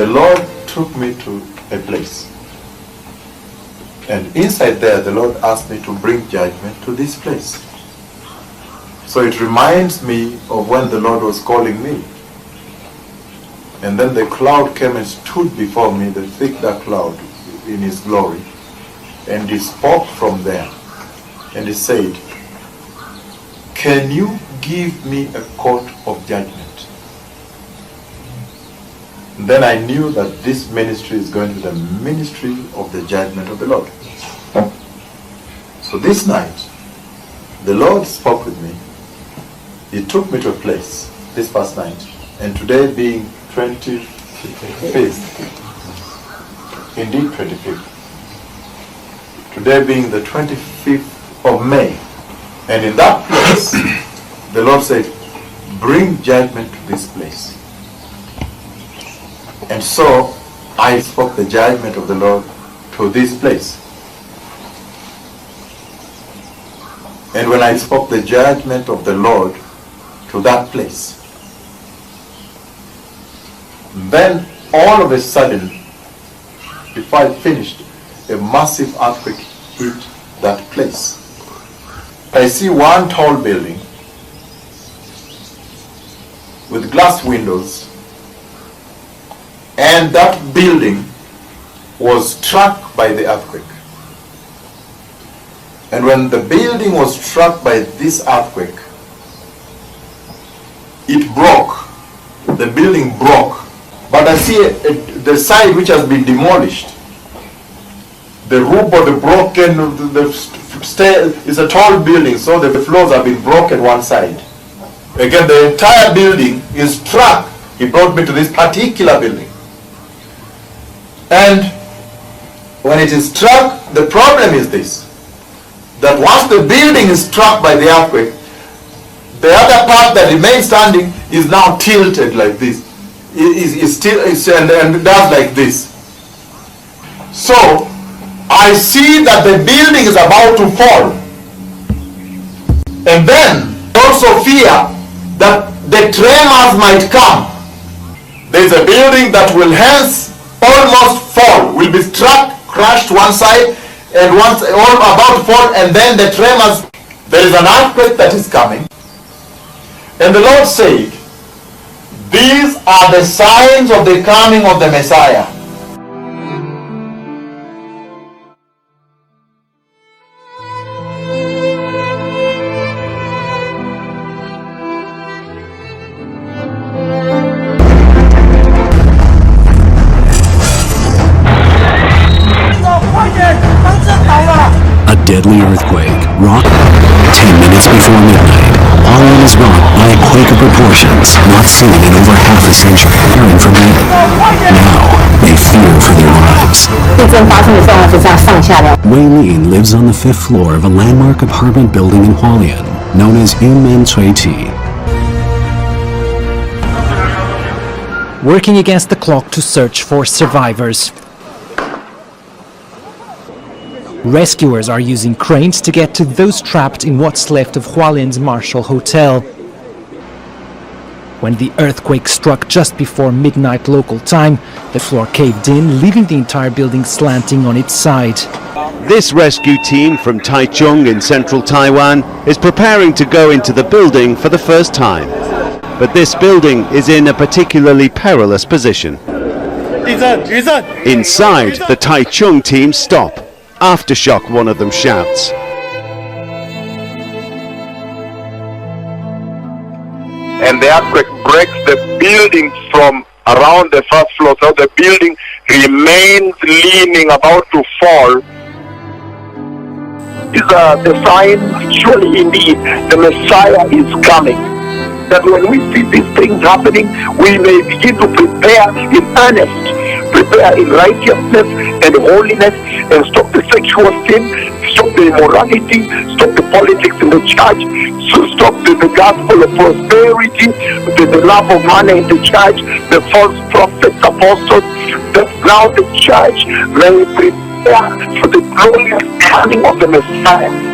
the Lord took me to a place. And inside there, the Lord asked me to bring judgment to this place. So it reminds me of when the Lord was calling me. And then the cloud came and stood before me, the thick dark cloud in his glory. And he spoke from there. And he said, "Can you give me a court of judgment?" And then I knew that this ministry is going to be the ministry of the judgment of the Lord. So this night, the Lord spoke with me. He took me to a place this past night. And today being 25th, indeed 25th. Today being the 25th of May. And in that place, the Lord said, "Bring judgment to this place." And so I spoke the judgment of the Lord to this place. And when I spoke the judgment of the Lord to that place, then all of a sudden, before I finished, a massive earthquake hit that place. I see one tall building with glass windows, and that building was struck by the earthquake. And when the building was struck by this earthquake, it broke. The building broke. But I see the side which has been demolished. The roof of the broken, the stair is a tall building, so the floors have been broken one side. Again, the entire building is struck. He brought me to this particular building. And when it is struck, the problem is this, that once the building is struck by the earthquake, the other part that remains standing is now tilted like this. And does like this. So I see that the building is about to fall. And then also fear that the tremors might come. There is a building that will hence almost fall, will be struck, crushed one side, and once all about to fall, and then the tremors, there is an earthquake that is coming. And the Lord said, "These are the signs of the coming of the Messiah." A deadly earthquake rocked 10 minutes before midnight. Holland is rocked by a quake of proportions not seen in over half a century. Hearing from them. Now, they fear for their lives. Wei Lin lives on the 5th floor of a landmark apartment building in Hualien, known as Yunmen Cui Ti. Working against the clock to search for survivors. Rescuers are using cranes to get to those trapped in what's left of Hualien's Marshall Hotel. When the earthquake struck just before midnight local time, the floor caved in, leaving the entire building slanting on its side. This rescue team from Taichung in central Taiwan is preparing to go into the building for the first time. But this building is in a particularly perilous position. Inside, the Taichung team stop. Aftershock, one of them shouts. And the earthquake breaks the building from around the first floor, so the building remains leaning, about to fall. These are the signs, surely indeed, the Messiah is coming. That when we see these things happening, we may begin to prepare in earnest, prepare in righteousness and holiness, and stop the sexual sin, stop the immorality, stop the politics in the church, so stop the gospel of prosperity, the love of money in the church, the false prophets, apostles, that now the church may prepare for the glorious coming of the Messiah.